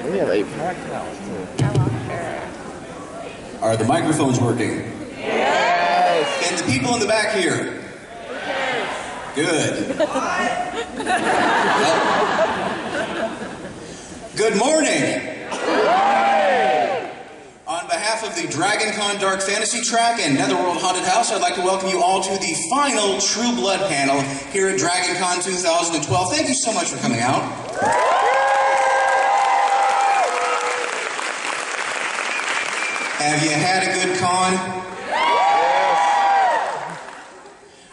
We have a packed house, too. Are the microphones working? Yes! And the people in the back here? Yes. Good. Good morning! On behalf of the Dragon Con Dark Fantasy Track and Netherworld Haunted House, I'd like to welcome you all to the final True Blood panel here at Dragon Con 2012. Thank you so much for coming out. Have you had a good con?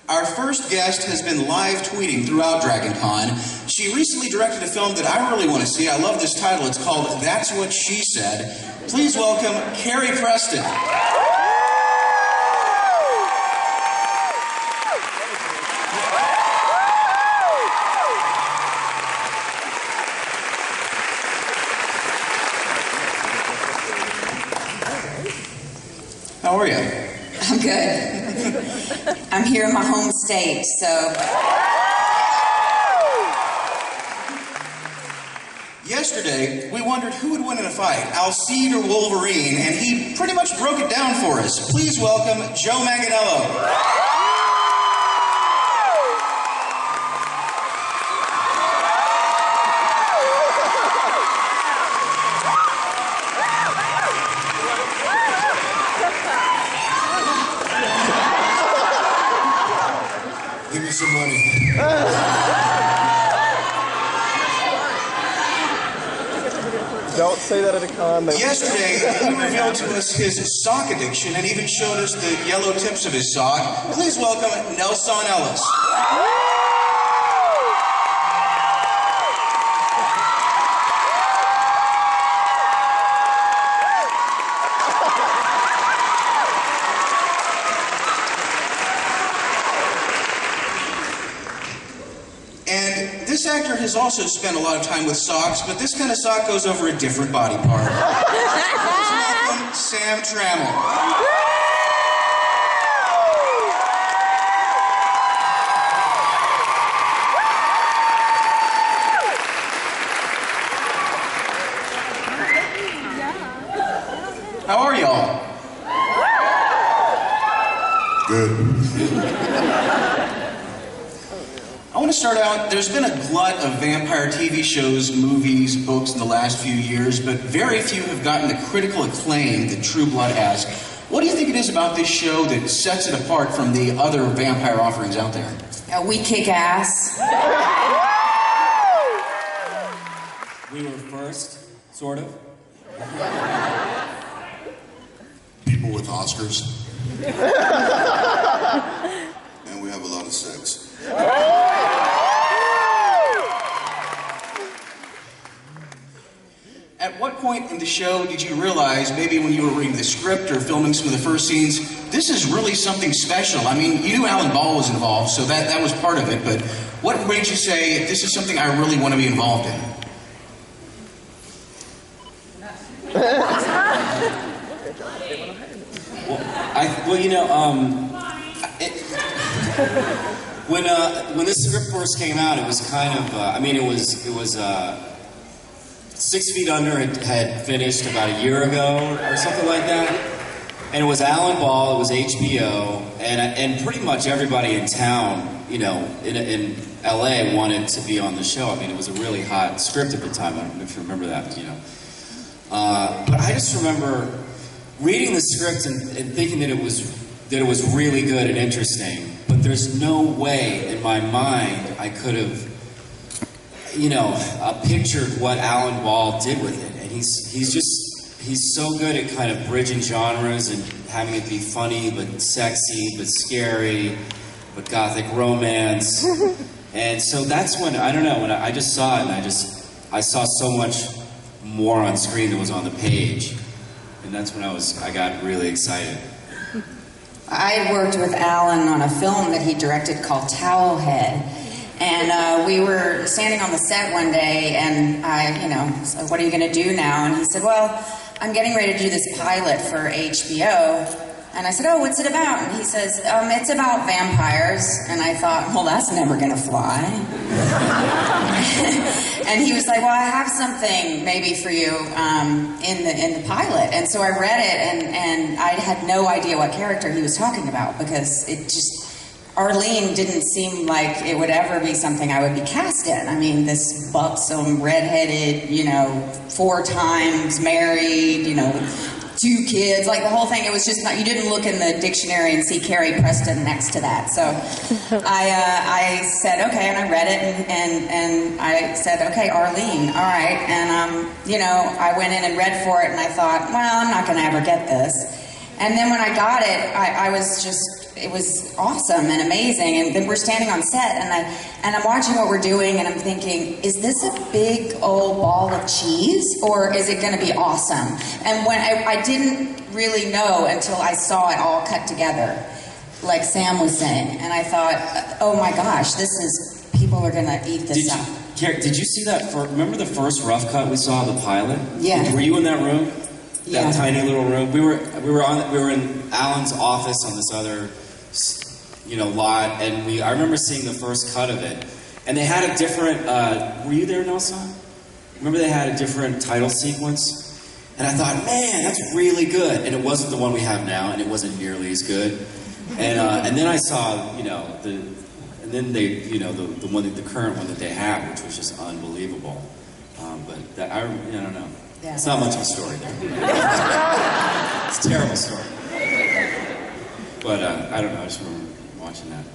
Our first guest has been live tweeting throughout Dragon Con. She recently directed a film that I really want to see. I love this title. It's called That's What She Said. Please welcome Carrie Preston. How are you? I'm good. I'm here in my home state, so... Yesterday, we wondered who would win in a fight, Alcide or Wolverine, and he pretty much broke it down for us. Please welcome Joe Manganiello. Give me some money. Don't say that at a con. Yesterday, he revealed to us his sock addiction and even showed us the yellow tips of his sock. Please welcome Nelsan Ellis. And this actor has also spent a lot of time with socks, but this kind of sock goes over a different body part. Please welcome Sam Trammell. How are y'all? Good. I want to start out, there's been a glut of vampire TV shows, movies, books in the last few years, but very few have gotten the critical acclaim that True Blood has. What do you think it is about this show that sets it apart from the other vampire offerings out there? we kick ass. We were first, sort of. People with Oscars. And we have a lot of sex. At what point in the show did you realize, maybe when you were reading the script or filming some of the first scenes, this is really something special? I mean, you knew Alan Ball was involved, so that was part of it, but what made you say, this is something I really want to be involved in? When this script first came out, it was kind of, it was 6 Feet Under had finished about a year ago or something like that, and it was Alan Ball, it was HBO, and pretty much everybody in town, you know, in LA wanted to be on the show. I mean, it was a really hot script at the time. I don't know if you remember that, you know. But I just remember reading the script and thinking that it was really good and interesting. But there's no way in my mind I could have, you know, pictured what Alan Ball did with it. And he's so good at kind of bridging genres and having it be funny, but sexy, but scary, but gothic romance. And so that's when, I don't know, when I just saw it, and I saw so much more on screen than was on the page. And that's when I got really excited. I worked with Alan on a film that he directed called Towelhead. And we were standing on the set one day, and I, said, what are you going to do now? And he said, well, I'm getting ready to do this pilot for HBO. And I said, oh, what's it about? And he says, it's about vampires. And I thought, well, that's never gonna fly. And he was like, well, I have something maybe for you in the pilot. And so I read it, and I had no idea what character he was talking about, because it just, Arlene didn't seem like it would ever be something I would be cast in. I mean, this buxom, redheaded, 4 times married, 2 kids, like the whole thing. It was just not, you didn't look in the dictionary and see Carrie Preston next to that. So I said, okay, and I read it, and I said, okay, Arlene, all right. And, I went in and read for it, and I thought, well, I'm not going to ever get this. And then when I got it, I was just, it was awesome and amazing. And then we're standing on set, and I'm watching what we're doing, and I'm thinking, is this a big old ball of cheese, or is it going to be awesome? And when I didn't really know until I saw it all cut together, like Sam was saying, and I thought, oh my gosh, this is, people are going to eat this up. Carrie, did you see that? Remember the first rough cut we saw of the pilot? Yeah. Were you in that room? Yeah. That tiny little room. We were in Alan's office on this other, lot, and I remember seeing the first cut of it, and they had a different. Were you there, Nelsan? Remember they had a different title sequence, and I thought, man, that's really good, and it wasn't the one we have now, and it wasn't nearly as good, and then I saw, and then they, the current one that they have, which was just unbelievable, but that I don't know. Yeah. It's not much of a story there. It's a terrible story. But I don't know, I just remember watching that.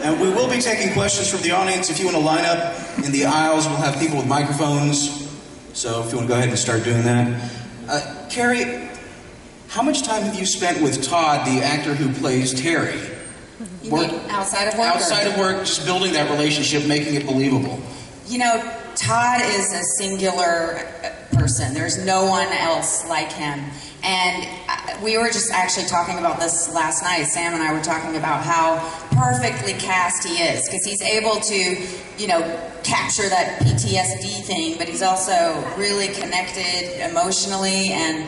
And we will be taking questions from the audience. If you want to line up in the aisles, we'll have people with microphones. So if you want to go ahead and start doing that. Carrie, how much time have you spent with Todd, the actor who plays Terry? You mean outside of work? Outside of work, just building that relationship, making it believable. Todd is a singular person. There's no one else like him. And we were just actually talking about this last night. Sam and I were talking about how perfectly cast he is, because he's able to, capture that PTSD thing, but he's also really connected emotionally, and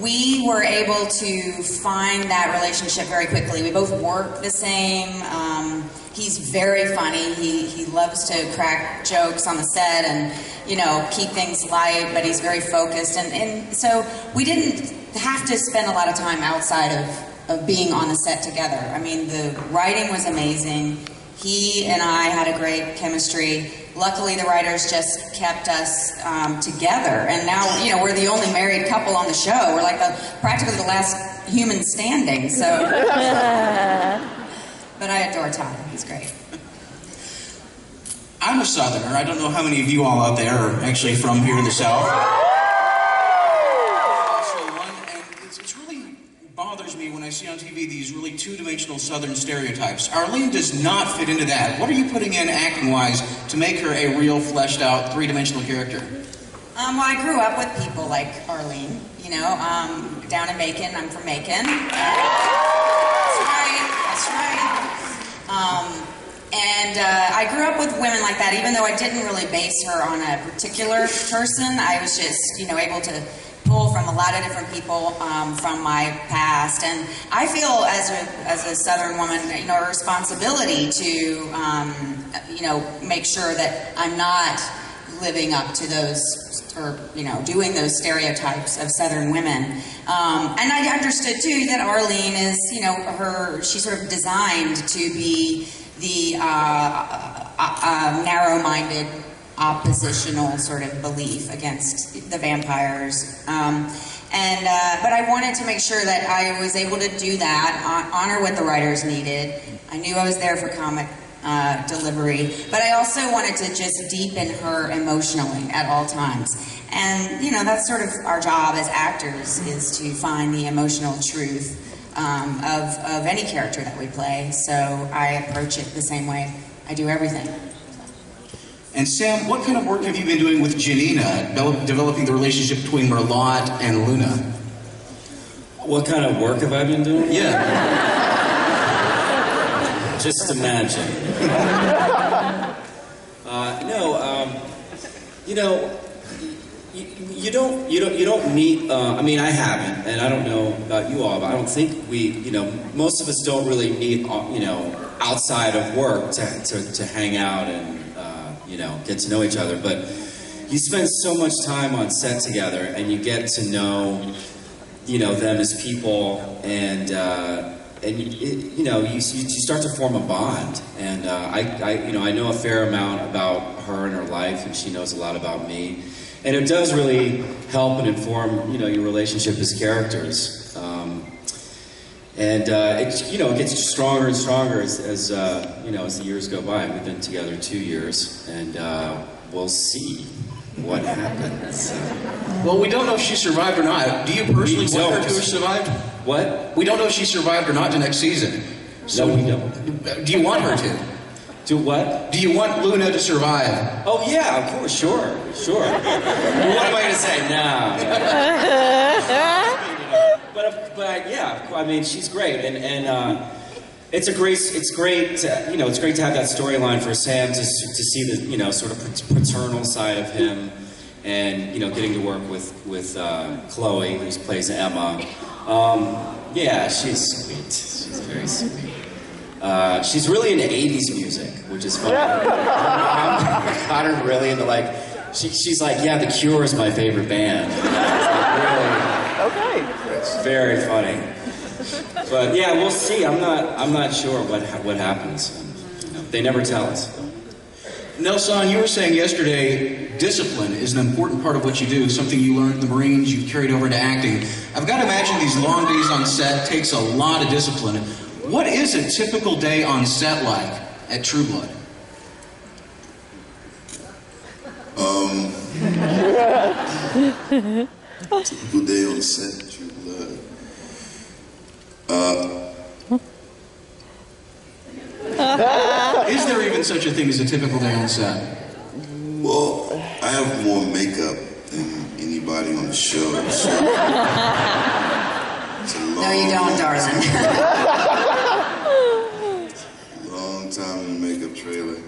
we were able to find that relationship very quickly. We both work the same. He's very funny. He loves to crack jokes on the set and, keep things light, but he's very focused. And so we didn't have to spend a lot of time outside of being on the set together. I mean, the writing was amazing. He and I had a great chemistry. Luckily, the writers just kept us together. And now, we're the only married couple on the show. We're like practically the last human standing. So, but I adore Todd. He's great. I'm a Southerner. I don't know how many of you all out there are actually from here in the South. It really bothers me when I see on TV these really two-dimensional Southern stereotypes. Arlene does not fit into that. What are you putting in acting-wise to make her a real, fleshed-out, three-dimensional character? Well, I grew up with people like Arlene, down in Macon. I'm from Macon. That's right. And I grew up with women like that, even though I didn't really base her on a particular person. I was just, able to pull from a lot of different people from my past. And I feel as a Southern woman, a responsibility to, make sure that I'm not living up to those, or, doing those stereotypes of Southern women. And I understood, too, that Arlene is, she's sort of designed to be the narrow-minded, oppositional sort of belief against the vampires. But I wanted to make sure that I was able to do that, honor what the writers needed. I knew I was there for comic delivery, but I also wanted to just deepen her emotionally at all times. And, that's sort of our job as actors, is to find the emotional truth of any character that we play. So I approach it the same way I do everything. And Sam, what kind of work have you been doing with Janina, developing the relationship between Merlotte and Luna? What kind of work have I been doing? Yeah. Just imagine. You don't meet. I mean, I haven't, and I don't know about you all, but I don't think most of us don't really meet, outside of work to hang out and get to know each other. But you spend so much time on set together, and you get to know, them as people, and you start to form a bond. And I know a fair amount about her and her life, and she knows a lot about me. And it does really help and inform, your relationship as characters. It gets stronger and stronger as the years go by. We've been together 2 years, and we'll see what happens. Well, we don't know if she survived or not. Do you personally want her to have survived? What? We don't know if she survived or not the next season. So no, we don't. Do you want her to? Do what? Do you want Luna to survive? Oh yeah, of course, sure. What am I going to say? No. But yeah, I mean, she's great, and it's great to have that storyline for Sam to see the sort of paternal side of him, and getting to work with Chloe, who plays Emma. Yeah, she's sweet. She's very sweet. She's really into 80s music, which is fun. I got her really into she's like, yeah, The Cure is my favorite band. Really, Okay. it's very funny. But yeah, we'll see. I'm not sure what happens. They never tell us. Nelsan, you were saying yesterday, discipline is an important part of what you do, something you learned in the Marines, you've carried over to acting. I've got to imagine these long days on set takes a lot of discipline. What is a typical day on set like at True Blood? Typical day on set, True Blood. Is there even such a thing as a typical day on set? Well, I have more makeup than anybody on the show. So it's a long, No, you don't, darling. long time in the makeup trailer.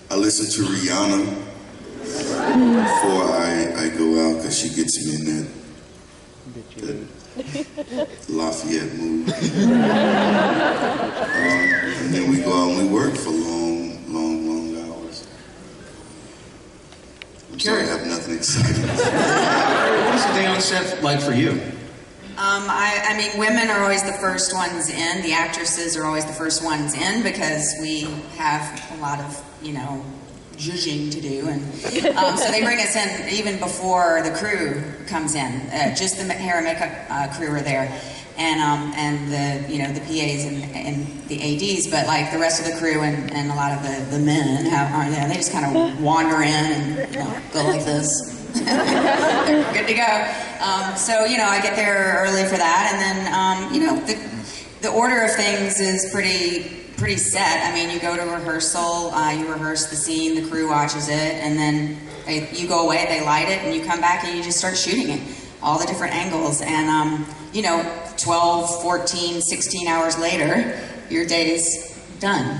I listen to Rihanna before I go out because she gets me in that Lafayette mood. And then we go out and we work for long hours. I'm sorry, I have nothing exciting. What is a day on set like for you? I mean, women are always the first ones in. The actresses are always the first ones in because we have a lot of, judging to do, and so they bring us in even before the crew comes in. Just the hair and makeup crew are there, and the the PAs and the ADs, but like the rest of the crew and a lot of the men they just kind of wander in and go like this. They're good to go. So I get there early for that, and then the order of things is pretty set. I mean, you go to rehearsal, you rehearse the scene, the crew watches it, and then you go away, they light it, and you come back and you just start shooting it, all the different angles, and 12, 14, 16 hours later, your day's done.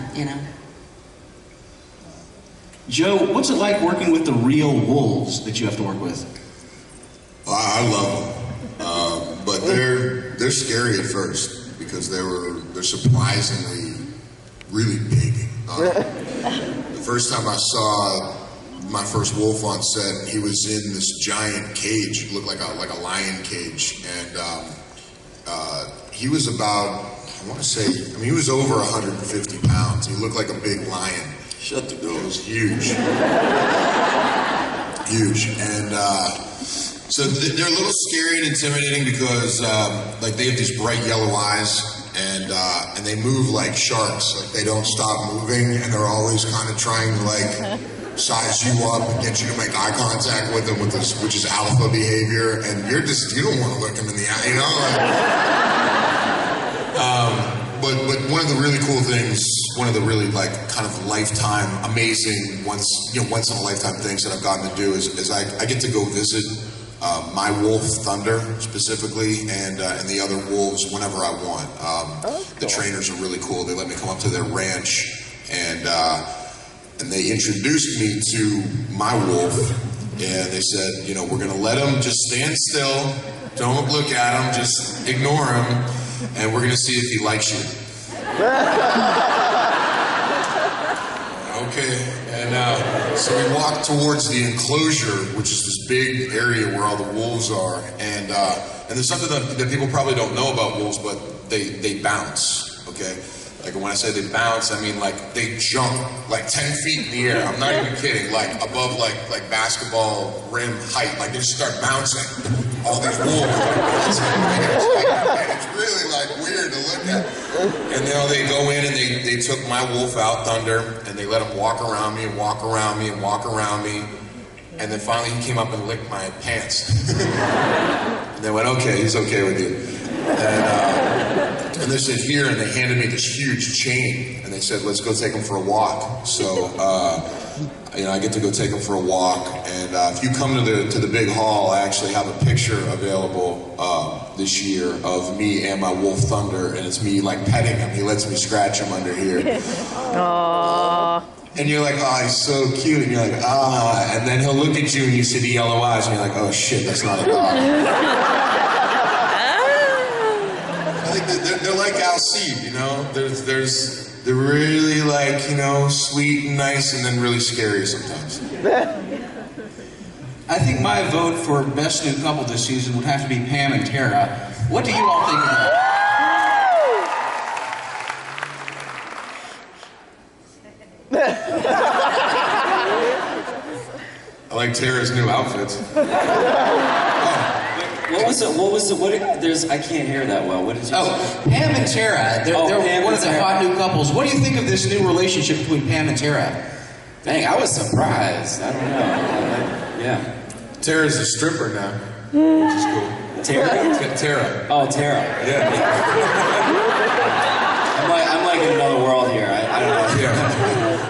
Joe, what's it like working with the real wolves that you have to work with? Well, I love them, but they're scary at first because they're surprisingly really big. The first time I saw my first wolf on set, he was in this giant cage. It looked like a lion cage, and he was about, he was over 150 pounds. He looked like a big lion. Shut the door. It was huge. Huge. And so they're a little scary and intimidating because they have these bright yellow eyes, and they move like sharks. Like they don't stop moving, and they're always kind of trying to size you up and get you to make eye contact with them, which is alpha behavior, and you don't want to look them in the eye, But one of the really cool things, one of the really kind of lifetime amazing once in a lifetime things that I've gotten to do is I get to go visit my wolf Thunder specifically and the other wolves whenever I want. The trainers are really cool. They let me come up to their ranch and and they introduced me to my wolf, and they said, you know, we're gonna let him just stand still, don't look at him, just ignore him, and we're gonna see if he likes you. Okay, and so we walked towards the enclosure, which is this big area where all the wolves are, and there's something that people probably don't know about wolves, but they bounce, okay? Like when I say they bounce, I mean like they jump like 10 feet in the air. I'm not even kidding, like above like basketball rim height. Like they just start bouncing. All these wolves are bouncing. And it's really like weird to look at. And you know, they go in and they took my wolf out, Thunder, and they let him walk around me and walk around me and walk around me. And then finally he came up and licked my pants. And they went, okay, he's okay with you. And they said, here, and they handed me this huge chain, and they said, let's go take him for a walk. So, you know, I get to go take him for a walk, and if you come to the big hall, I actually have a picture available this year of me and my wolf Thunder, and it's me like petting him. He lets me scratch him under here. Aww. And you're like, oh, he's so cute, and you're like, ah, and then he'll look at you and you see the yellow eyes, and you're like, oh shit, that's not a dog. I think they're like Alcide, you know? They're really like, you know, sweet and nice and then really scary sometimes. I think my vote for best new couple this season would have to be Pam and Tara. What do you all think of that? I like Tara's new outfits. There's, I can't hear that well. What did you say? Oh, Pam and Tara. They're Pam one and of the Tara. hot new couples. What do you think of this new relationship between Pam and Tara? Dang, I was surprised. I don't know. Yeah. Tara's a stripper now, which is cool. Tara? Tara. Oh, Tara. Yeah. I'm like in another world here. I don't know. Yeah.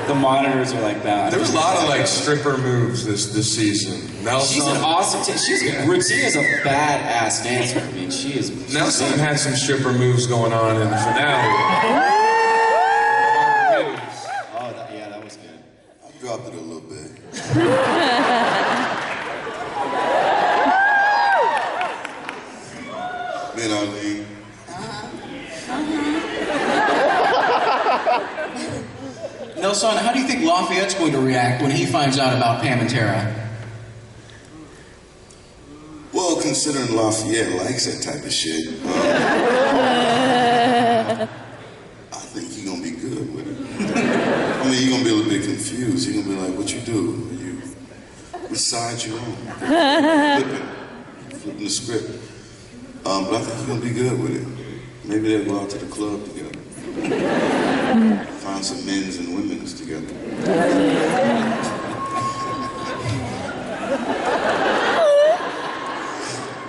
The monitors are like that. There was a lot of like stripper moves this season. Nelsan. She's an awesome. Routina's a badass dancer. I mean, she is. Nelsan had some stripper moves going on in the finale. Yeah, that was good. I dropped it a little bit. Me and Arlene. Nelsan, how do you think Lafayette's going to react when he finds out about Pam and Tara? Well, considering Lafayette likes that type of shit, I think he's gonna be good with it. I mean, he's gonna be a little bit confused. He's gonna be like, "What you do? Which side you on?" Flipping the script. But I think he's gonna be good with it. Maybe they'll go out to the club together. Find some men's and women's together.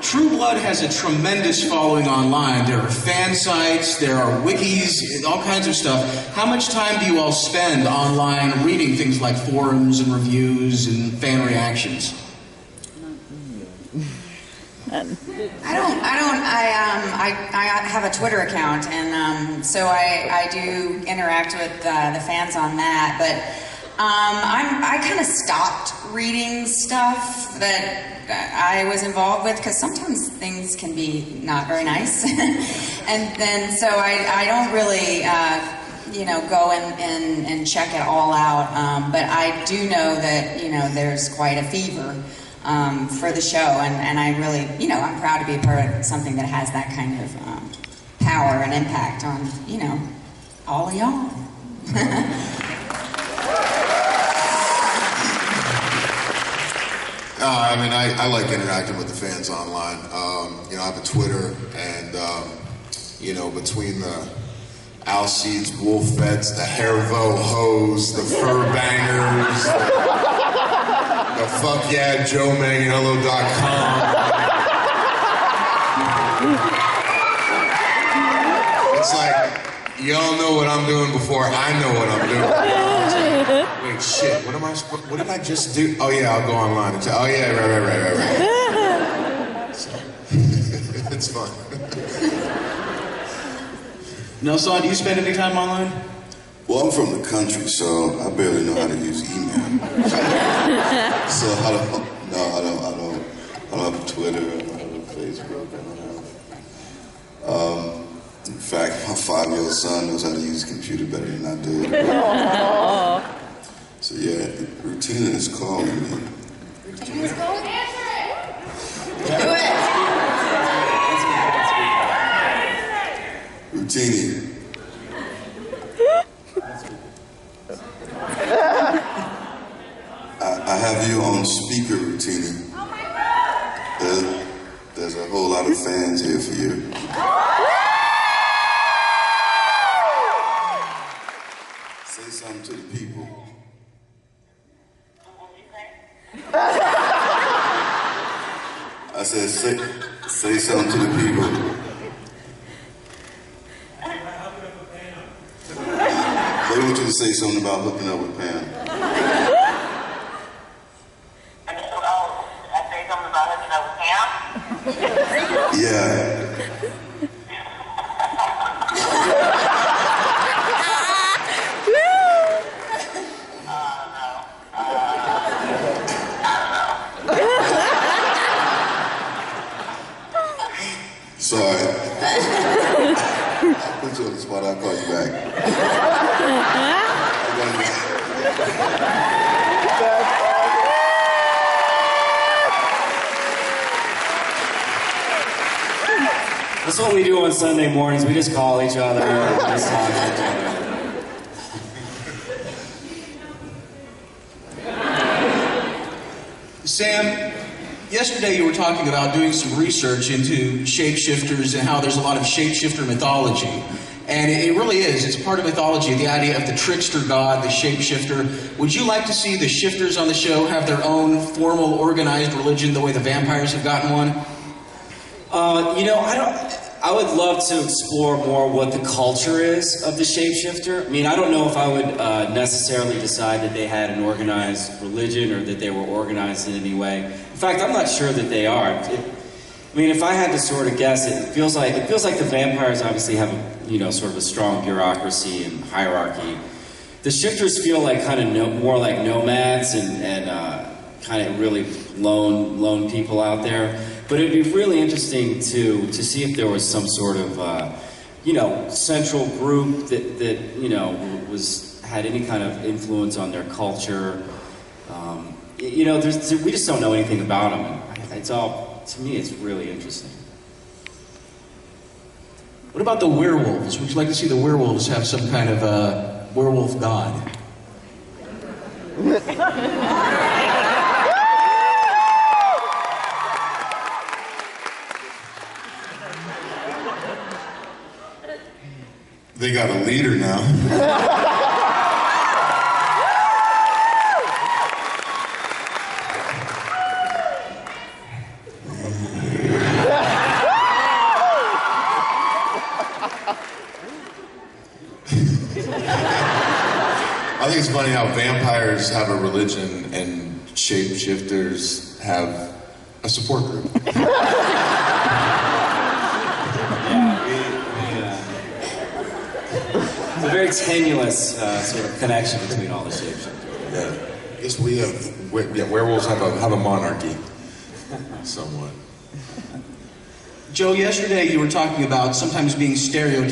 True Blood has a tremendous following online. There are fan sites, there are wikis, all kinds of stuff. How much time do you all spend online reading things like forums and reviews and fan reactions? I have a Twitter account, and so I do interact with the fans on that. But I kind of stopped reading stuff that I was involved with because sometimes things can be not very nice, and then so I don't really go and check it all out. But I do know that there's quite a fever for the show, and I really, I'm proud to be a part of something that has that kind of power and impact on, all of y'all. I mean, I like interacting with the fans online. I have a Twitter, and between the Alcide's Wolf Vets, the Herveaux hoes, the fur bangers, the fuck yeah Joe Manganiello.com. It's like, y'all know what I'm doing before I know what I'm doing. Wait, shit, what did I just do? Oh yeah, I'll go online and oh yeah, right. So, it's fun. Nelsan, do you spend any time online? Well, I'm from the country, so I barely know how to use email. So I don't have Twitter, I don't have Facebook, I don't have. In fact, my 5-year-old son knows how to use a computer better than I do. So yeah, Rutina is calling me. Rutina's calling? Answer it! Do it! Rutini. I have you on speaker, Rutini. Oh my God! There's a whole lot of fans here for you. Say something to the people. I said, say something to the people. They want you to say something about hooking up with Pam. I say something about hooking up with Pam? Yeah. Sorry. I'll put you on the spot, I'll call you back. That's what we do on Sunday mornings. We just call each other and just talk to each other. Sam, yesterday you were talking about doing some research into shapeshifters and how there's a lot of shapeshifter mythology. And it really is. It's part of mythology, the idea of the trickster god, the shapeshifter. Would you like to see the shifters on the show have their own formal, organized religion the way the vampires have gotten one? You know, I would love to explore more what the culture is of the shapeshifter. I mean, I don't know if I would necessarily decide that they had an organized religion or that they were organized in any way. In fact, I'm not sure that they are. I mean, if I had to sort of guess, it feels like the vampires obviously have sort of a strong bureaucracy and hierarchy. The shifters feel like kind of more like nomads and kind of really lone people out there. But it'd be really interesting to see if there was some sort of central group that had any kind of influence on their culture. We just don't know anything about them. It's all. To me, it's really interesting. What about the werewolves? Would you like to see the werewolves have some kind of werewolf god? They got a leader now. I think it's funny how vampires have a religion and shapeshifters have a support group. It's a very tenuous sort of connection between all the shapeshifters. Yeah. I guess we have, werewolves have a monarchy, somewhat. Joe, yesterday you were talking about sometimes being stereotyped